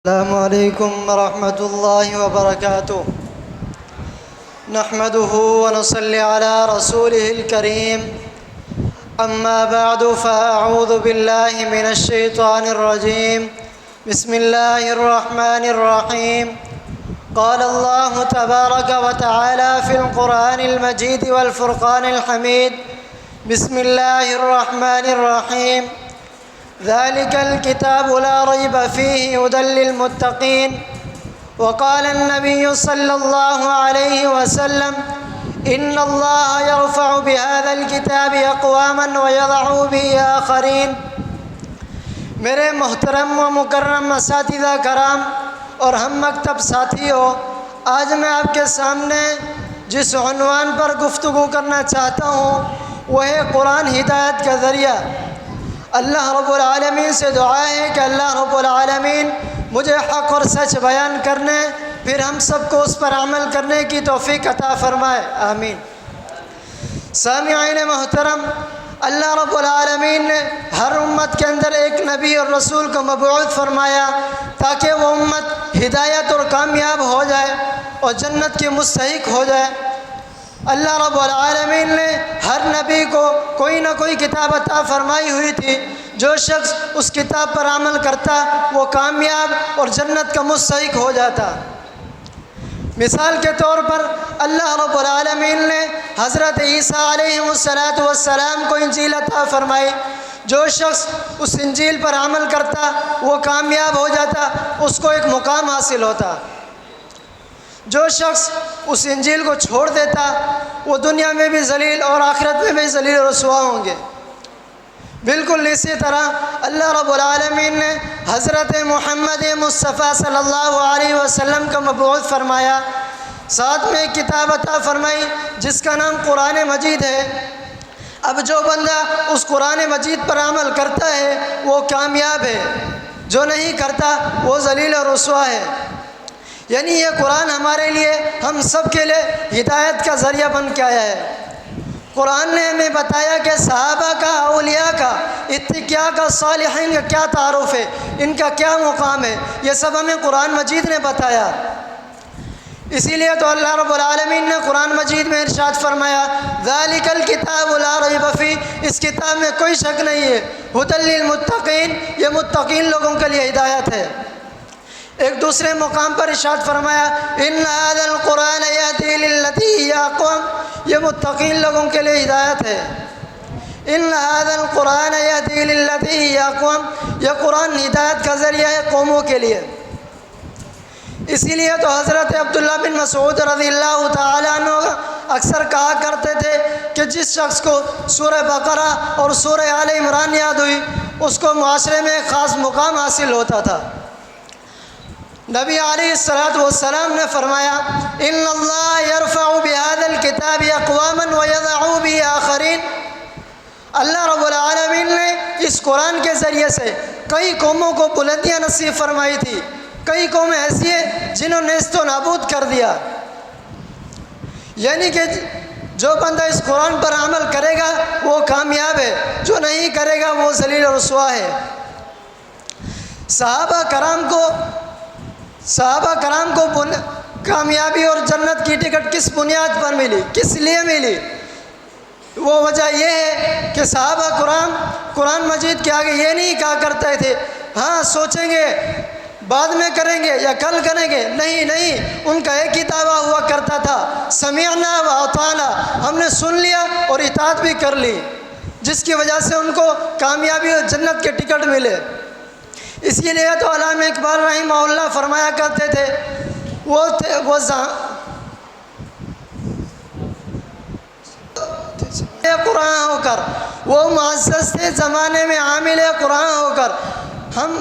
السلام علیکم ورحمۃ اللہ وبرکاتہ نحمده ونصلی علی رسولہ الکریم اما بعد فاعوذ باللہ من الشیطان الرجیم بسم اللہ الرحمن الرحیم قال اللہ تبارک وتعالی فی القرآن المجید والفرقان الحمید بسم اللہ الرحمن الرحیم ذلك الكتاب لا ريب فيه هدى للمتقين وقال النبي صلى الله عليه وسلم إن الله يرفع بهذا الكتاب أقواما ويضع به آخرين۔ میرے محترم و مکرم اساتذہ کرام اور ہم مکتب ساتھیوں، آج میں آپ کے سامنے جس عنوان پر گفتگو کرنا چاہتا ہوں وہ ہے قرآن ہدایت کا ذریعہ۔ اللہ رب العالمین سے دعا ہے کہ اللہ رب العالمین مجھے حق اور سچ بیان کرنے، پھر ہم سب کو اس پر عمل کرنے کی توفیق عطا فرمائے، آمین۔ سامعین محترم، اللہ رب العالمین نے ہر امت کے اندر ایک نبی اور رسول کو مبعوث فرمایا تاکہ وہ امت ہدایت اور کامیاب ہو جائے اور جنت کی مستحق ہو جائے۔ اللہ رب العالمین نے ہر نبی کو کوئی نہ کوئی کتاب عطا فرمائی ہوئی تھی، جو شخص اس کتاب پر عمل کرتا وہ کامیاب اور جنت کا مستحق ہو جاتا۔ مثال کے طور پر اللہ رب العالمین نے حضرت عیسیٰ علیہ السلام کو انجیل عطا فرمائی، جو شخص اس انجیل پر عمل کرتا وہ کامیاب ہو جاتا، اس کو ایک مقام حاصل ہوتا۔ جو شخص اس انجیل کو چھوڑ دیتا وہ دنیا میں بھی ذلیل اور آخرت میں بھی ذلیل و رسوا ہوں گے۔ بالکل اسی طرح اللہ رب العالمین نے حضرت محمد مصطفیٰ صلی اللہ علیہ وسلم کا مبعوث فرمایا، ساتھ میں ایک کتاب عطا فرمائی جس کا نام قرآن مجید ہے۔ اب جو بندہ اس قرآن مجید پر عمل کرتا ہے وہ کامیاب ہے، جو نہیں کرتا وہ ذلیل و رسوا ہے۔ یعنی یہ قرآن ہمارے لیے، ہم سب کے لیے ہدایت کا ذریعہ بن کے آیا ہے۔ قرآن نے ہمیں بتایا کہ صحابہ کا، اولیاء کا، اتقیاء کا، صالحین کا کیا تعارف ہے، ان کا کیا مقام ہے، یہ سب ہمیں قرآن مجید نے بتایا۔ اسی لیے تو اللہ رب العالمین نے قرآن مجید میں ارشاد فرمایا ذالک الکتاب لا ریب فیہ، اس کتاب میں کوئی شک نہیں ہے، ھدی للمتقین، یہ متقین لوگوں کے لیے ہدایت ہے۔ ایک دوسرے مقام پر ارشاد فرمایا ان ھذا القرآن یہدی للتی ہی اقوم، یہ متقین لوگوں کے لیے ہدایت ہے۔ ان ھذا القرآن یہدی للتی ہی اقوم، یہ قرآن ہدایت کا ذریعہ ہے قوموں کے لیے۔ اسی لیے تو حضرت عبداللہ بن مسعود رضی اللہ تعالیٰ عنہ اکثر کہا کرتے تھے کہ جس شخص کو سورہ بقرہ اور سورہ آل عمران یاد ہوئی اس کو معاشرے میں ایک خاص مقام حاصل ہوتا تھا۔ نبی علیہ السلام نے فرمایا ان اللہ یرفع بهذا الکتاب اقواما ویضع به آخرین، اللہ رب العالمین نے اس قرآن کے ذریعے سے کئی قوموں کو بلندیاں نصیب فرمائی تھی، کئی قومیں ایسی ہیں جنہوں نے نیست و نابود کر دیا۔ یعنی کہ جو بندہ اس قرآن پر عمل کرے گا وہ کامیاب ہے، جو نہیں کرے گا وہ ذلیل و رسوا ہے۔ صحابہ کرام کو کامیابی اور جنت کی ٹکٹ کس بنیاد پر ملی، کس لیے ملی؟ وہ وجہ یہ ہے کہ صحابہ قرآن مجید کے آگے یہ نہیں کہا کرتے تھے ہاں سوچیں گے بعد میں کریں گے یا کل کریں گے، نہیں، ان کا ایک ہی دعویٰ ہوا کرتا تھا سمعنا و اطعنا، ہم نے سن لیا اور اطاعت بھی کر لی، جس کی وجہ سے ان کو کامیابی اور جنت کے ٹکٹ ملے۔ اسی لیے تو علامہ اقبال رحمہ اللہ فرمایا کرتے تھے قرآن ہو کر وہ معزز تھے زمانے میں عامل قرآن ہو کر، ہم